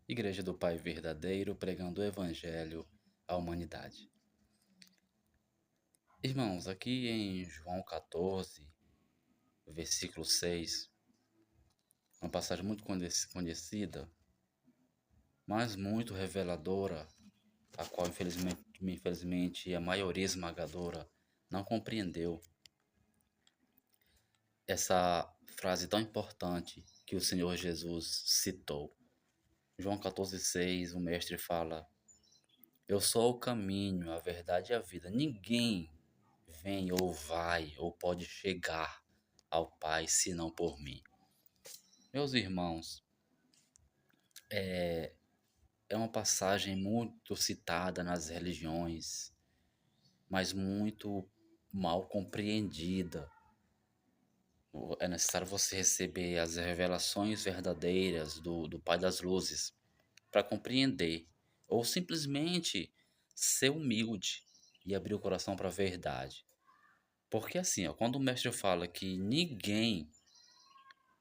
Igreja do Pai Verdadeiro pregando o Evangelho à humanidade. Irmãos, aqui em João 14, versículo 6, uma passagem muito conhecida, mas muito reveladora, a qual infelizmente a maioria esmagadora não compreendeu essa frase tão importante que o Senhor Jesus citou. João 14,6, o mestre fala: Eu sou o caminho, a verdade e a vida. Ninguém vem ou vai ou pode chegar ao Pai senão por mim. Meus irmãos, é uma passagem muito citada nas religiões, mas muito mal compreendida. É necessário você receber as revelações verdadeiras do Pai das Luzes para compreender, ou simplesmente ser humilde e abrir o coração para a verdade. Porque assim, ó, quando o mestre fala que ninguém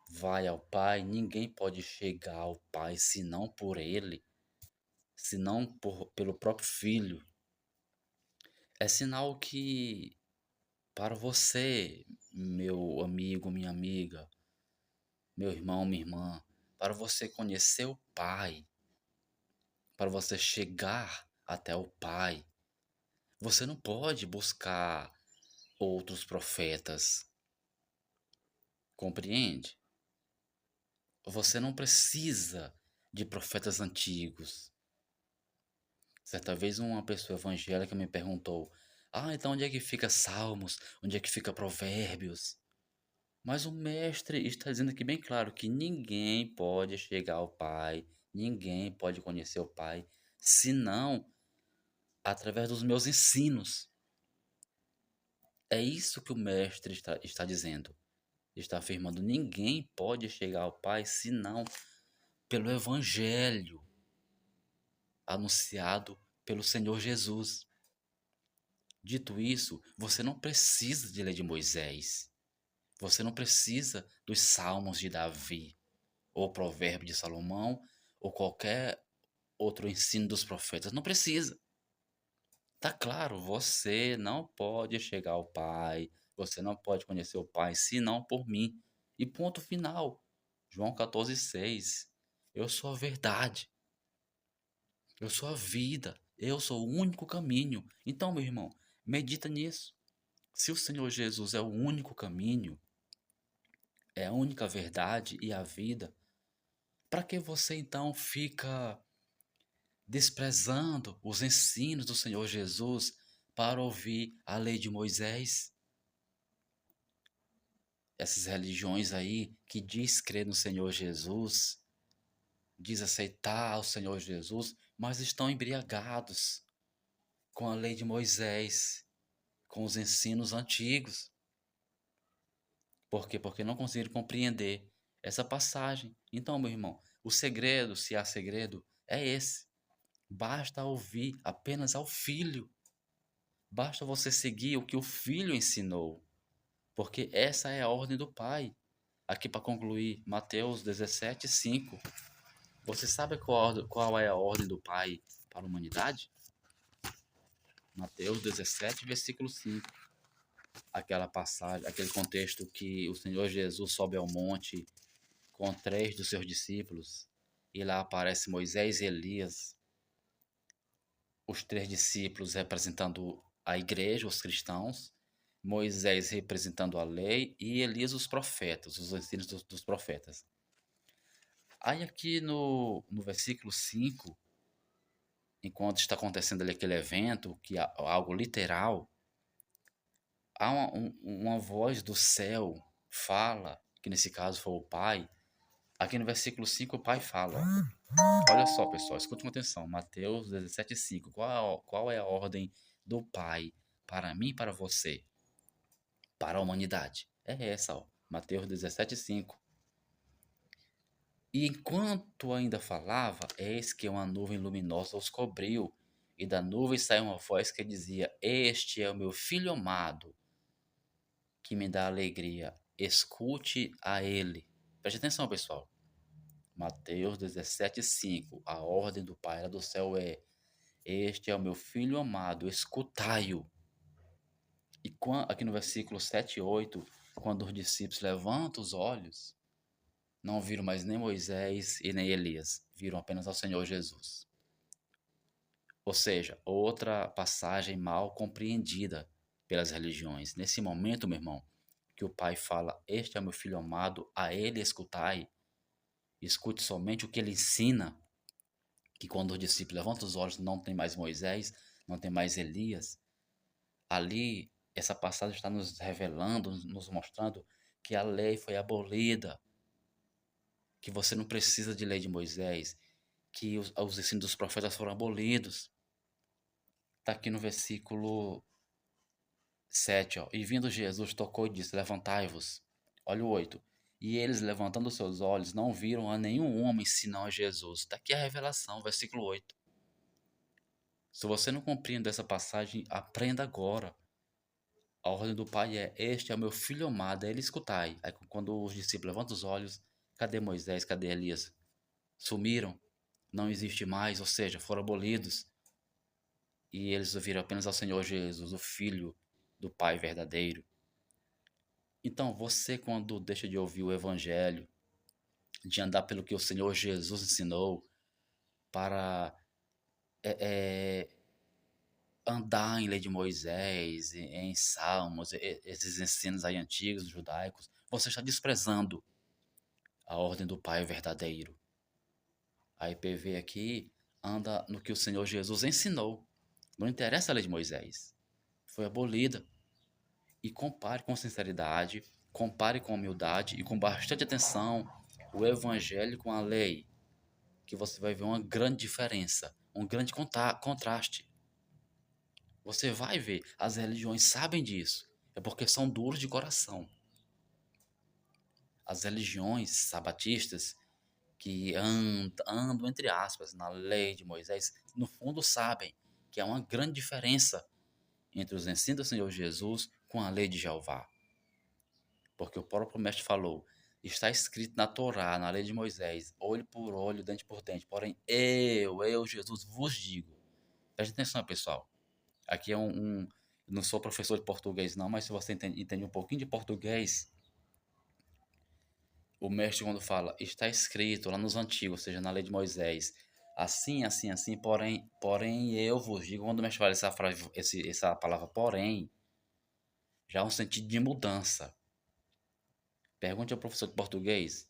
vai ao Pai, ninguém pode chegar ao Pai senão por Ele, senão pelo próprio Filho, é sinal que para você, meu amigo, minha amiga, meu irmão, minha irmã, para você conhecer o Pai, para você chegar até o Pai, você não pode buscar outros profetas, compreende? Você não precisa de profetas antigos. Certa vez uma pessoa evangélica me perguntou: Ah, então onde é que fica Salmos? Onde é que fica Provérbios? Mas o mestre está dizendo aqui bem claro que ninguém pode chegar ao Pai, ninguém pode conhecer o Pai, senão através dos meus ensinos. É isso que o mestre está dizendo. Está afirmando: ninguém pode chegar ao Pai senão pelo Evangelho anunciado pelo Senhor Jesus. Dito isso, você não precisa de lei de Moisés. Você não precisa dos salmos de Davi, ou provérbio de Salomão, ou qualquer outro ensino dos profetas. Não precisa. Tá claro, você não pode chegar ao Pai, você não pode conhecer o Pai, senão por mim. E ponto final. João 14,6. Eu sou a verdade. Eu sou a vida. Eu sou o único caminho. Então, meu irmão, medita nisso. Se o Senhor Jesus é o único caminho, é a única verdade e a vida, para que você então fica desprezando os ensinos do Senhor Jesus para ouvir a lei de Moisés? Essas religiões aí que diz crer no Senhor Jesus, diz aceitar o Senhor Jesus, mas estão embriagados com a lei de Moisés, com os ensinos antigos. Por quê? Porque não conseguiram compreender essa passagem. Então, meu irmão, o segredo, se há segredo, é esse. Basta ouvir apenas ao Filho. Basta você seguir o que o Filho ensinou. Porque essa é a ordem do Pai. Aqui para concluir, Mateus 17:5. Você sabe qual é a ordem do Pai para a humanidade? Mateus 17, versículo 5. Aquela passagem, aquele contexto que o Senhor Jesus sobe ao monte com 3 dos seus discípulos, e lá aparece Moisés e Elias, os 3 discípulos representando a igreja, os cristãos, Moisés representando a lei e Elias os profetas, os ensinos dos profetas. Aí aqui no versículo 5, enquanto está acontecendo ali aquele evento, que é algo literal, há uma voz do céu fala, que nesse caso foi o Pai. Aqui no versículo 5 o Pai fala, olha só, pessoal, escute com atenção. Mateus 17:5. Qual é a ordem do Pai para mim e para você? Para a humanidade. É essa, ó. Mateus 17:5. E enquanto ainda falava, eis que uma nuvem luminosa os cobriu, e da nuvem saiu uma voz que dizia: Este é o meu filho amado, que me dá alegria. Escute a ele. Preste atenção, pessoal. Mateus 17:5. A ordem do Pai lá do céu é: Este é o meu filho amado, escutai-o. E aqui no versículo 7 e 8, quando os discípulos levantam os olhos, não viram mais nem Moisés e nem Elias, viram apenas ao Senhor Jesus. Ou seja, outra passagem mal compreendida pelas religiões. Nesse momento, meu irmão, que o pai fala: Este é o meu filho amado, a ele escutai, escute somente o que ele ensina, que quando os discípulos levantam os olhos não tem mais Moisés, não tem mais Elias. Ali, essa passagem está nos revelando, nos mostrando que a lei foi abolida, que você não precisa de lei de Moisés, que os ensinos dos profetas foram abolidos. Está aqui no versículo 7, ó. E vindo Jesus, tocou e disse: Levantai-vos. Olha o 8. E eles, levantando seus olhos, não viram a nenhum homem senão a Jesus. Está aqui a revelação, versículo 8. Se você não compreende essa passagem, aprenda agora. A ordem do Pai é: Este é o meu filho amado, a ele escutai. Aí quando os discípulos levantam os olhos, cadê Moisés, cadê Elias? Sumiram, não existe mais, ou seja, foram abolidos. E eles ouviram apenas ao Senhor Jesus, o Filho do Pai verdadeiro. Então, você, quando deixa de ouvir o Evangelho, de andar pelo que o Senhor Jesus ensinou, para andar em lei de Moisés, em Salmos, esses ensinos aí antigos, judaicos, você está desprezando a ordem do Pai verdadeiro. A IPV aqui anda no que o Senhor Jesus ensinou. Não interessa a lei de Moisés. Foi abolida. E compare com sinceridade, compare com humildade e com bastante atenção o Evangelho com a lei, que você vai ver uma grande diferença, um grande contraste. Você vai ver, as religiões sabem disso, é porque são duros de coração. As religiões sabatistas, que andam, entre aspas, na lei de Moisés, no fundo sabem que há uma grande diferença entre os ensinos do Senhor Jesus com a lei de Jeová. Porque o próprio mestre falou: está escrito na Torá, na lei de Moisés, olho por olho, dente por dente. Porém, eu, Jesus, vos digo. Preste atenção, pessoal. Aqui é não sou professor de português, não, mas se você entende um pouquinho de português, o mestre, quando fala, está escrito lá nos antigos, ou seja, na lei de Moisés, assim, assim, assim, porém eu vos digo, quando o mestre fala essa frase, essa palavra porém, já há um sentido de mudança. Pergunte ao professor de português,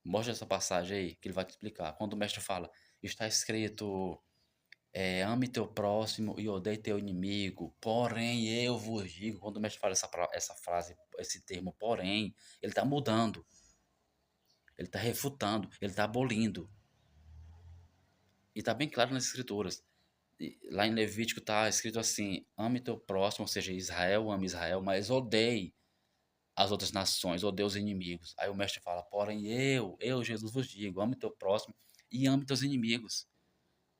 mostra essa passagem aí, que ele vai te explicar. Quando o mestre fala, está escrito, ame teu próximo e odeie teu inimigo, porém eu vos digo. Quando o mestre fala essa frase, esse termo, porém, ele está mudando, ele está refutando, ele está abolindo. E está bem claro nas escrituras. Lá em Levítico está escrito assim: ame teu próximo, ou seja, Israel, ame Israel, mas odeie as outras nações, odeie os inimigos. Aí o mestre fala: porém eu, Jesus vos digo, ame teu próximo e ame teus inimigos.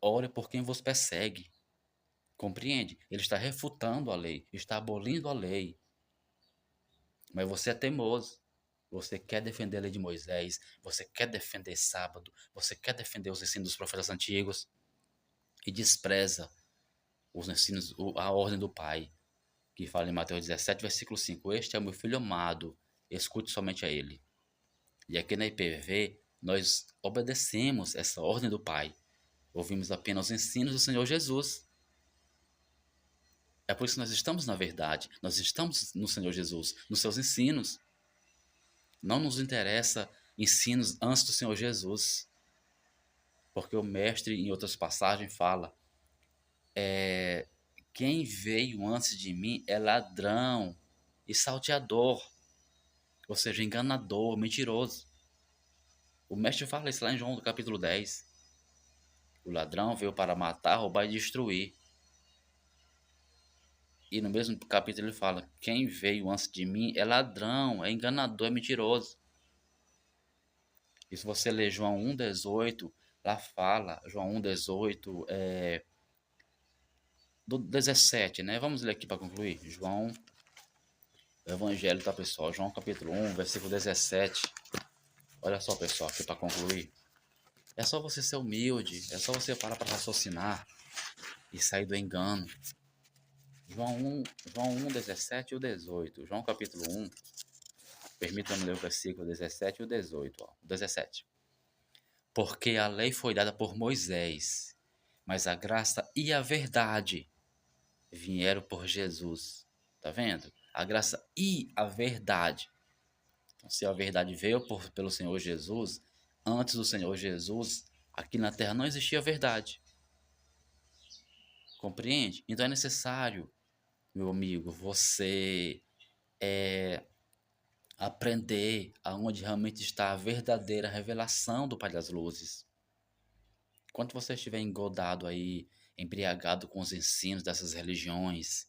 Ore por quem vos persegue. Compreende? Ele está refutando a lei, está abolindo a lei. Mas você é teimoso. Você quer defender a lei de Moisés, você quer defender sábado, você quer defender os ensinos dos profetas antigos e despreza os ensinos, a ordem do Pai, que fala em Mateus 17, versículo 5: Este é o meu filho amado, escute somente a ele. E aqui na IPV, nós obedecemos essa ordem do Pai. Ouvimos apenas os ensinos do Senhor Jesus. É por isso que nós estamos na verdade. Nós estamos no Senhor Jesus, nos seus ensinos. Não nos interessa ensinos antes do Senhor Jesus. Porque o mestre, em outras passagens, fala: quem veio antes de mim é ladrão e salteador. Ou seja, enganador, mentiroso. O mestre fala isso lá em João, capítulo 10. O ladrão veio para matar, roubar e destruir. E no mesmo capítulo ele fala: quem veio antes de mim é ladrão, é enganador, é mentiroso. E se você ler João 1,18, lá fala, João 1,18, do 17, né? Vamos ler aqui para concluir. João, Evangelho, tá, pessoal? João capítulo 1, versículo 17. Olha só, pessoal, aqui para concluir. É só você ser humilde, é só você parar para raciocinar e sair do engano. João 1, 17 e o 18. João capítulo 1, permita-me ler o versículo 17 e o 18. Ó. 17. Porque a lei foi dada por Moisés, mas a graça e a verdade vieram por Jesus. Tá vendo? A graça e a verdade. Então, se a verdade veio pelo Senhor Jesus, antes do Senhor Jesus, aqui na terra não existia verdade. Compreende? Então é necessário, meu amigo, você aprender aonde realmente está a verdadeira revelação do Pai das Luzes. Enquanto você estiver engodado aí, embriagado com os ensinos dessas religiões,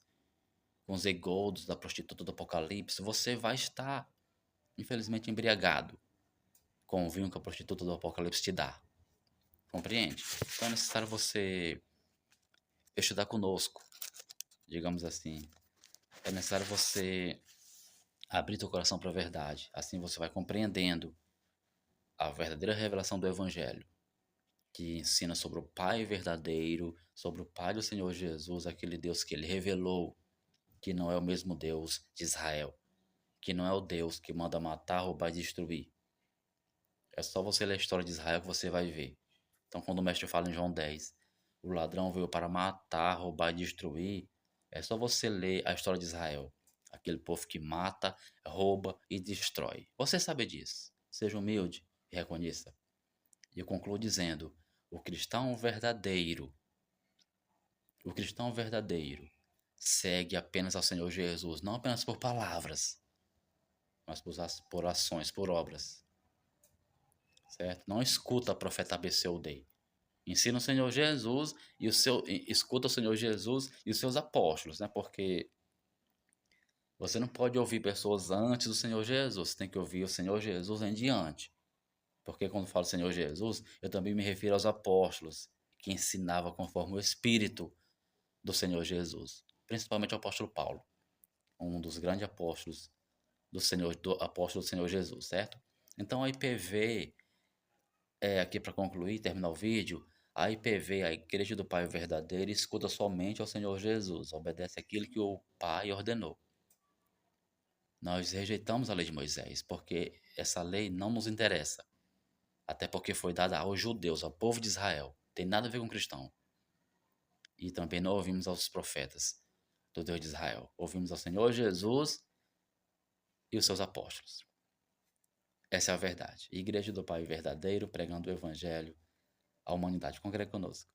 com os egoldos da prostituta do Apocalipse, você vai estar, infelizmente, embriagado com o vinho que a prostituta do Apocalipse te dá. Compreende? Então é necessário você estudar conosco, digamos assim. É necessário você abrir teu coração para a verdade. Assim você vai compreendendo a verdadeira revelação do Evangelho, que ensina sobre o Pai verdadeiro, sobre o Pai do Senhor Jesus, aquele Deus que ele revelou, que não é o mesmo Deus de Israel, que não é o Deus que manda matar, roubar e destruir. É só você ler a história de Israel que você vai ver. Então, quando o mestre fala em João 10, o ladrão veio para matar, roubar e destruir, é só você ler a história de Israel. Aquele povo que mata, rouba e destrói. Você sabe disso. Seja humilde e reconheça. E eu concluo dizendo: o cristão verdadeiro segue apenas ao Senhor Jesus, não apenas por palavras, mas por ações, por obras. Certo? Não escuta o profeta ABC ou D. Ensina o Senhor Jesus escuta o Senhor Jesus e os seus apóstolos, né? Porque você não pode ouvir pessoas antes do Senhor Jesus, você tem que ouvir o Senhor Jesus em diante. Porque quando falo Senhor Jesus, eu também me refiro aos apóstolos, que ensinavam conforme o Espírito do Senhor Jesus, principalmente o apóstolo Paulo, um dos grandes apóstolos do apóstolo do Senhor Jesus, certo? Então a IPV aqui para concluir, terminar o vídeo, a IPV, a Igreja do Pai Verdadeiro, escuta somente ao Senhor Jesus, obedece aquilo que o Pai ordenou. Nós rejeitamos a lei de Moisés, porque essa lei não nos interessa, até porque foi dada aos judeus, ao povo de Israel, tem nada a ver com cristão. E também não ouvimos aos profetas do Deus de Israel, ouvimos ao Senhor Jesus e os seus apóstolos. Essa é a verdade. Igreja do Pai Verdadeiro, pregando o Evangelho à humanidade. Congregue conosco.